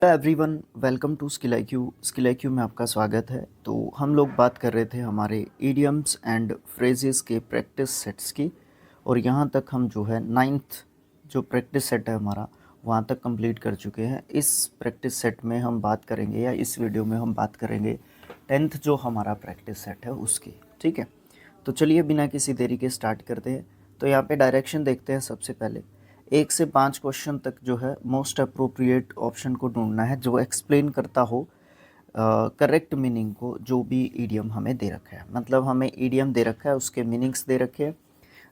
Hello everyone, welcome to skill IQ. Skill IQ में आपका स्वागत है। तो हम लोग बात कर रहे थे हमारे इडियम्स एंड फ्रेजेस के प्रैक्टिस सेट्स की, और यहाँ तक हम जो है नाइन्थ जो प्रैक्टिस सेट है हमारा वहाँ तक कंप्लीट कर चुके हैं। इस प्रैक्टिस सेट में हम बात करेंगे, या इस वीडियो में हम बात करेंगे 10th जो हमारा प्रैक्टिस सेट है उसकी। ठीक है, तो चलिए बिना किसी देरी के स्टार्ट करते हैं। तो यहाँ पे डायरेक्शन देखते हैं। सबसे पहले 1 से 5 क्वेश्चन तक जो है मोस्ट अप्रोप्रिएट ऑप्शन को ढूंढना है जो एक्सप्लेन करता हो करेक्ट मीनिंग को, जो भी ईडियम हमें दे रखा है। मतलब हमें ईडियम दे रखा है, उसके मीनिंग्स दे रखे हैं,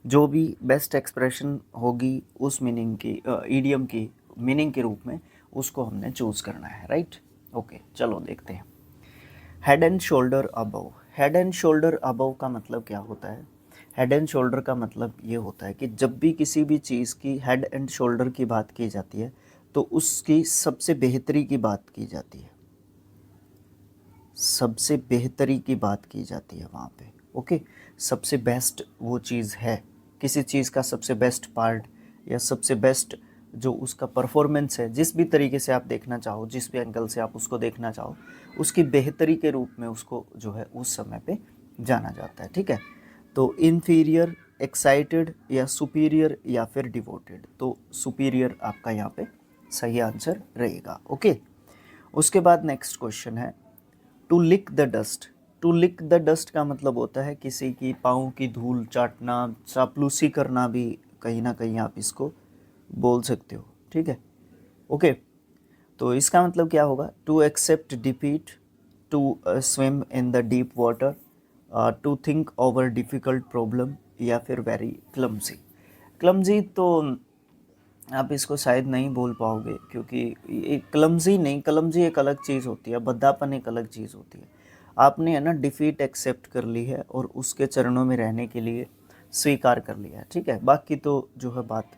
जो भी बेस्ट एक्सप्रेशन होगी उस मीनिंग की, ईडियम की मीनिंग के रूप में उसको हमने चूज़ करना है। राइट, ओके, चलो देखते हैं। Head and shoulder above. Head and shoulder above का मतलब क्या होता है? हेड एंड शोल्डर का मतलब ये होता है कि जब भी किसी भी चीज़ की हेड एंड शोल्डर की बात की जाती है तो उसकी सबसे बेहतरी की बात की जाती है, सबसे बेहतरी की बात की जाती है वहाँ पे। ओके, सबसे बेस्ट वो चीज़ है, किसी चीज़ का सबसे बेस्ट पार्ट या सबसे बेस्ट जो उसका परफॉर्मेंस है, जिस भी तरीके से आप देखना चाहो, जिस भी एंगल से आप उसको देखना चाहो, उसकी बेहतरी के रूप में उसको जो है उस समय पे जाना जाता है। ठीक है, तो इन्फीरियर, एक्साइटेड या सुपीरियर या फिर डिवोटेड। तो सुपीरियर आपका यहाँ पे सही आंसर रहेगा। ओके, उसके बाद नेक्स्ट क्वेश्चन है to lick the dust. To lick the dust का मतलब होता है किसी की पाँव की धूल चाटना, चापलूसी करना भी कहीं ना कहीं आप इसको बोल सकते हो। ठीक है, ओके, तो इसका मतलब क्या होगा? To accept defeat, to swim in the deep water, to think over difficult problem, या फिर वेरी क्लमजी। क्लमजी तो आप इसको शायद नहीं बोल पाओगे, क्योंकि ये क्लमजी नहीं, क्लमजी एक अलग चीज़ होती है, भद्दापन एक अलग चीज़ होती है। आपने है ना डिफ़ीट एक्सेप्ट कर ली है और उसके चरणों में रहने के लिए स्वीकार कर लिया है। ठीक है, बाकी तो जो है बात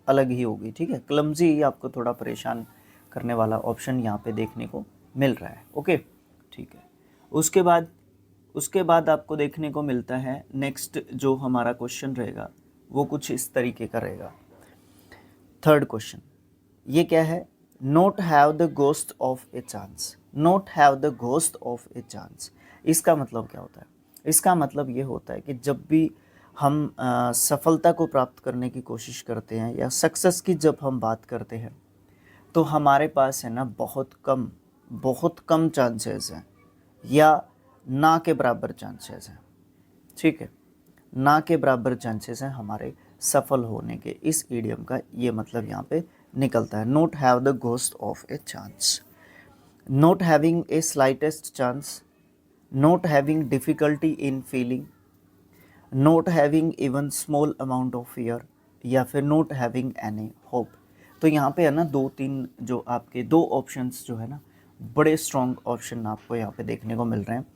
अलग ही होगी। ठीक है, क्लमजी ही आपको थोड़ा परेशान करने वाला ऑप्शन यहाँ पे देखने को मिल रहा है। ओके, ठीक है, उसके बाद आपको देखने को मिलता है नेक्स्ट जो हमारा क्वेश्चन रहेगा वो कुछ इस तरीके का रहेगा। थर्ड क्वेश्चन ये क्या है? Note have the ghost of a chance. Note have the ghost of a chance, इसका मतलब क्या होता है? इसका मतलब ये होता है कि जब भी हम सफलता को प्राप्त करने की कोशिश करते हैं या सक्सेस की जब हम बात करते हैं तो हमारे पास है ना बहुत कम चांसेस हैं, या ना के बराबर चांसेस हैं। ठीक है, ना के बराबर चांसेस हैं हमारे सफल होने के। इस ईडियम का ये मतलब यहाँ पे निकलता है। Note have the ghost of a chance, note having a slightest chance, note having difficulty in feeling, note having even small amount of fear, या फिर नोट हैविंग एनी होप। तो यहाँ पे है ना दो तीन जो आपके दो ऑप्शंस जो है ना बड़े स्ट्रॉन्ग ऑप्शन आपको यहाँ पे देखने को मिल रहे हैं।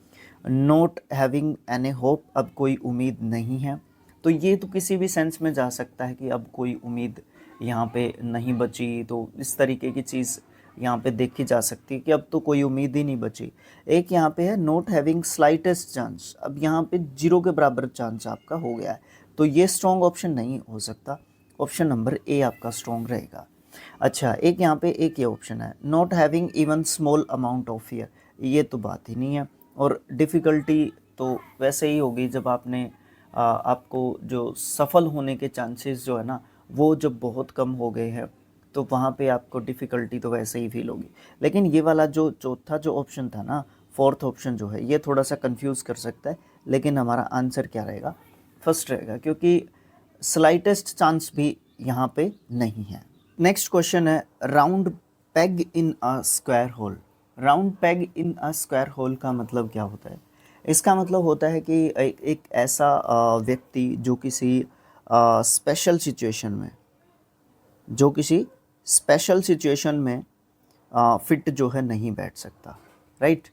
नोट हैविंग एनी होप, अब कोई उम्मीद नहीं है, तो ये तो किसी भी सेंस में जा सकता है कि अब कोई उम्मीद यहाँ पे नहीं बची, तो इस तरीके की चीज़ यहाँ पे देखी जा सकती है कि अब तो कोई उम्मीद ही नहीं बची। एक यहाँ पे है नोट हैविंग स्लाइटेस्ट चांस, अब यहाँ पे 0 के बराबर चांस आपका हो गया है, तो ये स्ट्रॉन्ग ऑप्शन नहीं हो सकता। ऑप्शन नंबर ए आपका स्ट्रॉन्ग रहेगा। अच्छा, एक यहाँ पे एक ये ऑप्शन है not having even small amount of fear, ये तो बात ही नहीं है। और डिफ़िकल्टी तो वैसे ही होगी जब आपने आपको जो सफल होने के चांसेस जो है ना वो जब बहुत कम हो गए हैं तो वहाँ पे आपको डिफ़िकल्टी तो वैसे ही फील होगी। लेकिन ये वाला जो चौथा जो ऑप्शन था ना, फोर्थ ऑप्शन जो है, ये थोड़ा सा कंफ्यूज कर सकता है, लेकिन हमारा आंसर क्या रहेगा? फर्स्ट रहेगा, क्योंकि स्लाइटेस्ट चांस भी यहाँ पे नहीं है। नेक्स्ट क्वेश्चन है round peg in a square hole. Round peg in a square hole का मतलब क्या होता है? इसका मतलब होता है कि एक ऐसा व्यक्ति जो किसी स्पेशल सिचुएशन में, जो किसी स्पेशल सिचुएशन में फिट जो है नहीं बैठ सकता। राइट,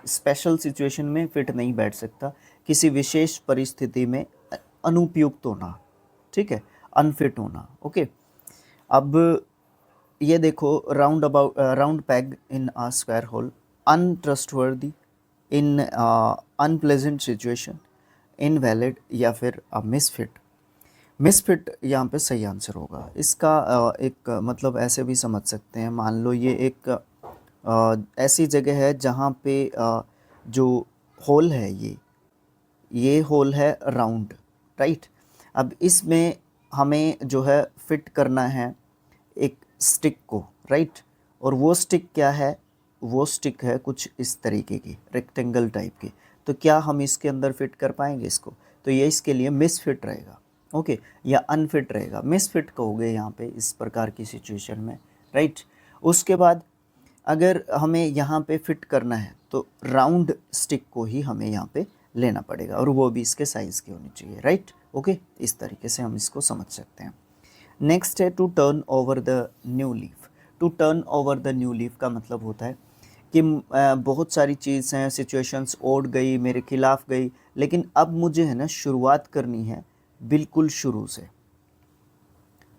स्पेशल सिचुएशन में फिट नहीं बैठ सकता, किसी विशेष परिस्थिति में अनुपयुक्त होना। ठीक है, अनफिट होना। ओके, अब ये देखो round peg in a square hole, untrustworthy, in unpleasant situation, invalid, या फिर मिसफिट। मिसफिट यहाँ पे सही आंसर होगा इसका। एक मतलब ऐसे भी समझ सकते हैं, मान लो ये एक ऐसी जगह है जहाँ पे जो होल है ये होल है राउंड, राइट। अब इसमें हमें जो है फिट करना है एक स्टिक को, राइट। और वो स्टिक क्या है, वो स्टिक है कुछ इस तरीके की, रेक्टेंगल टाइप की। तो क्या हम इसके अंदर फिट कर पाएंगे इसको? तो ये इसके लिए मिसफिट रहेगा, ओके, या अनफिट रहेगा। मिसफिट कहोगे यहाँ पे इस प्रकार की सिचुएशन में, राइट। उसके बाद अगर हमें यहाँ पे फिट करना है तो राउंड स्टिक को ही हमें यहाँ पे लेना पड़ेगा, और वो भी इसके साइज़ की होनी चाहिए, राइट। ओके, इस तरीके से हम इसको समझ सकते हैं। नेक्स्ट है to turn over the new leaf. To turn over the new leaf का मतलब होता है कि बहुत सारी चीज़ हैं, सिचुएशंस ओट गई, मेरे खिलाफ गई, लेकिन अब मुझे है ना शुरुआत करनी है बिल्कुल शुरू से।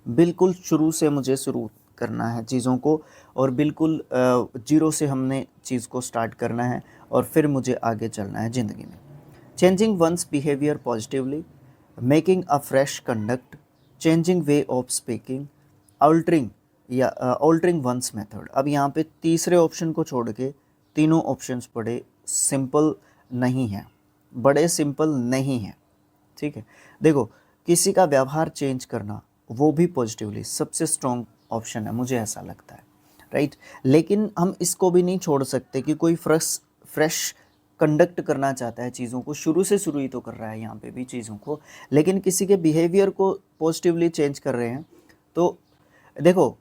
बिल्कुल शुरू से मुझे शुरू करना है चीज़ों को, और बिल्कुल जीरो से हमने चीज़ को स्टार्ट करना है, और फिर मुझे आगे चलना है ज़िंदगी में। Changing one's behaviour positively, making a fresh conduct, changing way of speaking, altering या अल्टरिंग वंस मेथड। अब यहाँ पे तीसरे ऑप्शन को छोड़ के तीनों ऑप्शंस बड़े सिंपल नहीं हैं, बड़े सिंपल नहीं हैं, ठीक है। देखो, किसी का व्यवहार चेंज करना वो भी पॉजिटिवली सबसे स्ट्रॉन्ग ऑप्शन है, मुझे ऐसा लगता है, राइट। लेकिन हम इसको भी नहीं छोड़ सकते कि कोई फ्रेश कंडक्ट करना चाहता है चीज़ों को, शुरू से शुरू ही तो कर रहा है यहाँ पे भी चीज़ों को, लेकिन किसी के बिहेवियर को पॉजिटिवली चेंज कर रहे हैं। तो देखो,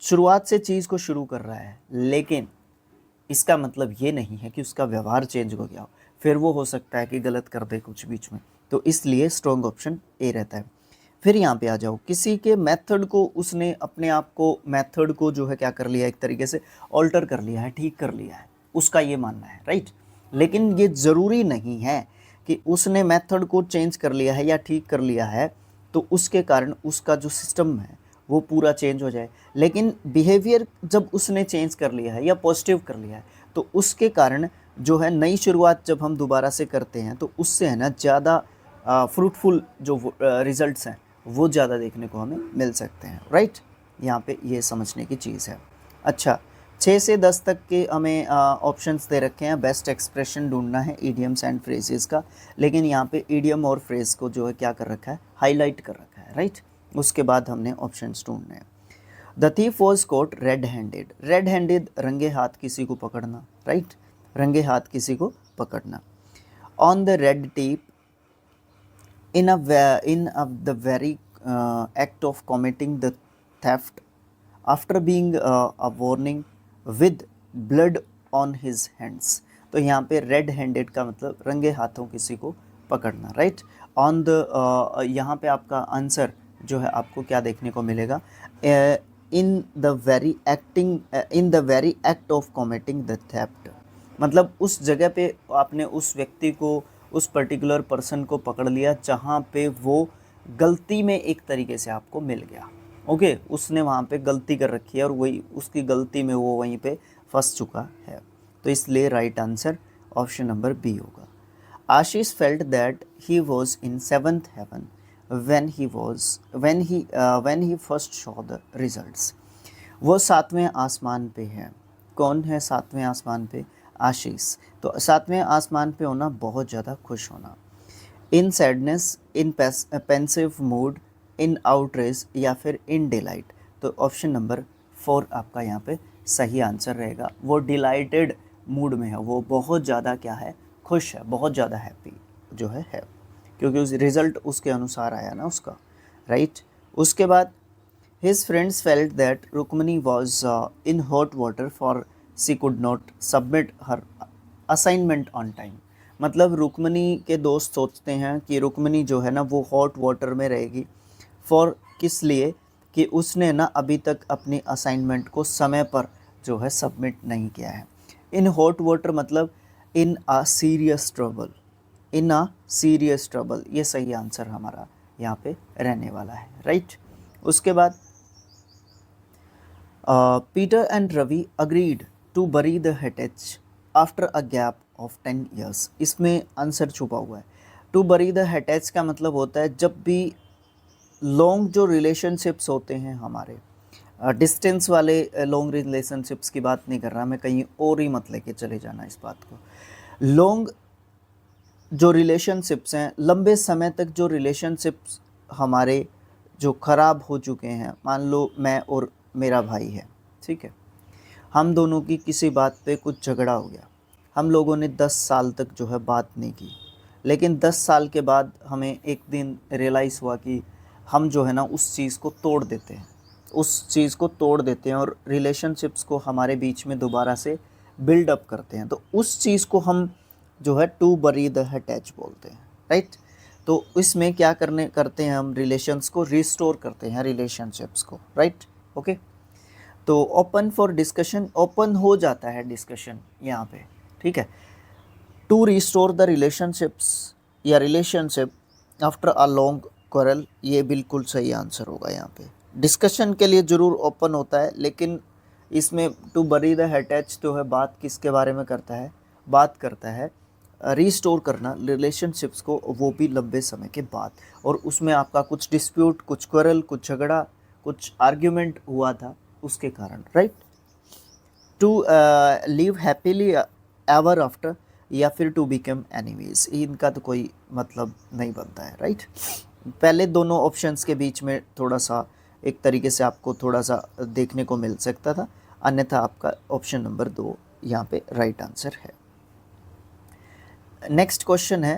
शुरुआत से चीज़ को शुरू कर रहा है, लेकिन इसका मतलब ये नहीं है कि उसका व्यवहार चेंज हो गया हो, फिर वो हो सकता है कि गलत कर दे कुछ बीच में। तो इसलिए स्ट्रॉन्ग ऑप्शन ए रहता है। फिर यहाँ पे आ जाओ, किसी के मेथड को उसने अपने आप को मेथड को जो है क्या कर लिया, एक तरीके से ऑल्टर कर लिया है, ठीक कर लिया है, उसका ये मानना है, राइट। लेकिन ये ज़रूरी नहीं है कि उसने मेथड को चेंज कर लिया है या ठीक कर लिया है तो उसके कारण उसका जो सिस्टम है वो पूरा चेंज हो जाए। लेकिन बिहेवियर जब उसने चेंज कर लिया है या पॉजिटिव कर लिया है तो उसके कारण जो है नई शुरुआत जब हम दोबारा से करते हैं तो उससे है ना ज़्यादा फ्रूटफुल जो रिज़ल्ट्स हैं वो ज़्यादा देखने को हमें मिल सकते हैं, राइट। यहाँ पे ये समझने की चीज़ है। अच्छा, 6 से 10 तक के हमें ऑप्शंस दे रखे हैं, बेस्ट एक्सप्रेशन ढूंढना है ईडियम्स एंड फ्रेजेस का, लेकिन यहाँ पे ईडियम और फ्रेज को जो है क्या कर रखा है, हाईलाइट कर रखा है, राइट। उसके बाद हमने ऑप्शंस ढूंढने हैं। The thief was caught red handed. Red handed रंगे हाथ किसी को पकड़ना, राइट, रंगे हाथ किसी को पकड़ना। On the red tape, in the very act of committing the theft, after being a warning with blood on his hands। तो यहाँ पे रेड हैंडेड का मतलब रंगे हाथों किसी को पकड़ना, राइट। ऑन द यहाँ पे आपका आंसर जो है आपको क्या देखने को मिलेगा, in the very act of committing the theft. मतलब उस जगह पे आपने उस व्यक्ति को, उस पर्टिकुलर पर्सन को पकड़ लिया जहाँ पे वो गलती में एक तरीके से आपको मिल गया, ओके। उसने वहाँ पे गलती कर रखी है और वही उसकी गलती में वो वहीं पे फंस चुका है। तो इसलिए right answer option number B होगा। Ashish felt that he was in 7th heaven when he first saw the results। वो 7वें आसमान पे है। कौन है 7वें आसमान पे? आशीष। तो 7वें आसमान पे होना बहुत ज़्यादा खुश होना। इन सैडनेस, इन पेंसिव मूड, इन आउटरेज या फिर इन डिलाइट। तो ऑप्शन नंबर 4 आपका यहाँ पे सही आंसर रहेगा। वो डिलाइटेड मूड में है, वो बहुत ज़्यादा क्या है, खुश है, बहुत ज़्यादा हैप्पी जो है क्योंकि उस रिज़ल्ट उसके अनुसार आया ना उसका, राइट। उसके बाद his friends felt that Rukmini was in hot water for she could not submit her assignment on time। मतलब रुक्मणी के दोस्त सोचते हैं कि रुक्मणी जो है ना वो हॉट वाटर में रहेगी, फॉर किस लिए कि उसने ना अभी तक अपनी असाइनमेंट को समय पर जो है सबमिट नहीं किया है। इन हॉट वाटर मतलब इन आ सीरियस ट्रबल, इन आ सीरियस ट्रबल, ये सही आंसर हमारा यहाँ पे रहने वाला है, राइट। उसके बाद Peter and Ravi agreed to bury the हेटेज after a gap of 10 years। इसमें आंसर छुपा हुआ है। टू बरी द हेटेज का मतलब होता है जब भी लॉन्ग जो रिलेशनशिप्स होते हैं हमारे, डिस्टेंस वाले लॉन्ग रिलेशनशिप्स की बात नहीं कर रहा मैं, कहीं और ही मत लेके चले जाना इस बात को। लॉन्ग जो रिलेशनशिप्स हैं, लंबे समय तक जो रिलेशनशिप्स हमारे जो ख़राब हो चुके हैं, मान लो मैं और मेरा भाई है, ठीक है, हम दोनों की किसी बात पे कुछ झगड़ा हो गया, हम लोगों ने 10 साल तक जो है बात नहीं की, लेकिन 10 साल के बाद हमें एक दिन रियलाइज़ हुआ कि हम जो है ना उस चीज़ को तोड़ देते हैं, उस चीज़ को तोड़ देते हैं और रिलेशनशिप्स को हमारे बीच में दोबारा से बिल्ड अप करते हैं, तो उस चीज़ को हम जो है टू बरी द अटैच बोलते हैं, राइट। तो इसमें क्या करते हैं, हम रिलेशंस को रिस्टोर करते हैं, रिलेशनशिप्स को, राइट। ओके, तो ओपन फॉर डिस्कशन, ओपन हो जाता है डिस्कशन यहाँ पे, ठीक है। टू रिस्टोर द रिलेशनशिप्स या relationship after a long quarrel, ये बिल्कुल सही आंसर होगा यहाँ पे। डिस्कशन के लिए ज़रूर ओपन होता है, लेकिन इसमें टू बरी द अटैच तो है, बात किसके बारे में करता है, बात करता है रिस्टोर करना रिलेशनशिप्स को, वो भी लंबे समय के बाद, और उसमें आपका कुछ डिस्प्यूट, कुछ क्वारल, कुछ झगड़ा, कुछ आर्ग्यूमेंट हुआ था उसके कारण, right. To live happily ever after, या फिर टू बिकम एनिमीज, इनका तो कोई मतलब नहीं बनता है, राइट। पहले दोनों ऑप्शंस के बीच में थोड़ा सा एक तरीके से आपको थोड़ा सा देखने को मिल सकता था, अन्यथा आपका ऑप्शन नंबर 2 यहाँ पे राइट आंसर है। नेक्स्ट क्वेश्चन है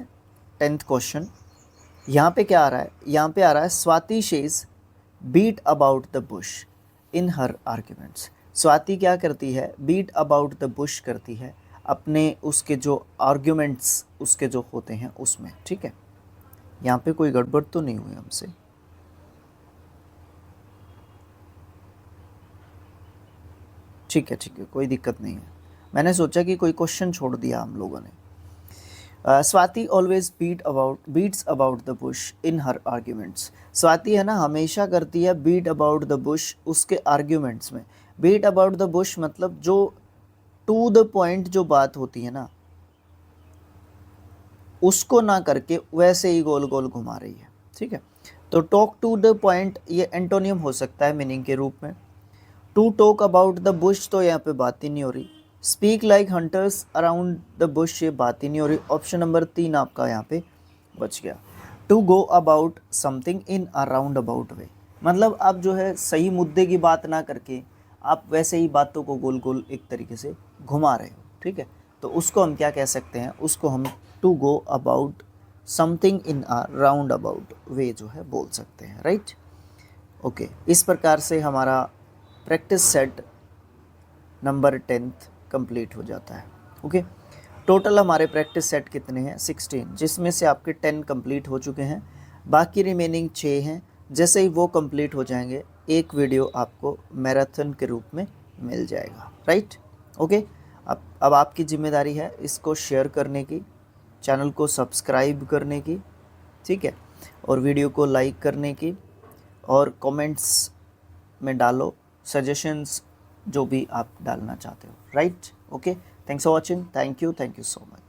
10th क्वेश्चन। यहाँ पे क्या आ रहा है, यहाँ पे आ रहा है Swati she's beat about the bush in her arguments. Swati क्या करती है, बीट अबाउट द बुश करती है अपने उसके जो आर्ग्यूमेंट्स उसके जो होते हैं उसमें, ठीक है। यहाँ पे कोई गड़बड़ तो नहीं हुई हमसे, ठीक है, ठीक है, कोई दिक्कत नहीं है। मैंने सोचा कि कोई क्वेश्चन छोड़ दिया हम लोगों ने। Swati always beats about the bush in her arguments. Swati है ना हमेशा करती है बीट अबाउट द बुश उसके आर्ग्यूमेंट्स में। बीट अबाउट द बुश मतलब जो टू द पॉइंट जो बात होती है ना, उसको ना करके वैसे ही गोल गोल घुमा रही है, ठीक है। तो टॉक टू द पॉइंट ये एंटोनियम हो सकता है मीनिंग के रूप में। To talk about the bush तो यहाँ पे बात ही नहीं हो रही। Speak like hunters around the bush, ये बात ही नहीं हो रही। ऑप्शन नंबर 3 आपका यहाँ पे बच गया। To go about something in a round about way, मतलब आप जो है सही मुद्दे की बात ना करके आप वैसे ही बातों को गोल गोल एक तरीके से घुमा रहे हो, ठीक है। तो उसको हम क्या कह सकते हैं, उसको हम to go about something in a round about way जो है बोल सकते हैं, राइट। ओके, इस प्रकार से हमारा practice set number 10th complete हो जाता है। ओके, टोटल हमारे प्रैक्टिस सेट कितने हैं, 16, जिसमें से आपके 10 कंप्लीट हो चुके हैं, बाकी रिमेनिंग 6 हैं। जैसे ही वो कंप्लीट हो जाएंगे एक वीडियो आपको मैराथन के रूप में मिल जाएगा, राइट। ओके, अब आपकी जिम्मेदारी है इसको शेयर करने की, चैनल को सब्सक्राइब करने की, ठीक है, और वीडियो को लाइक करने की, और कमेंट्स में डालो सजेशंस जो भी आप डालना चाहते हो, right. Okay, thanks for watching, thank you so much.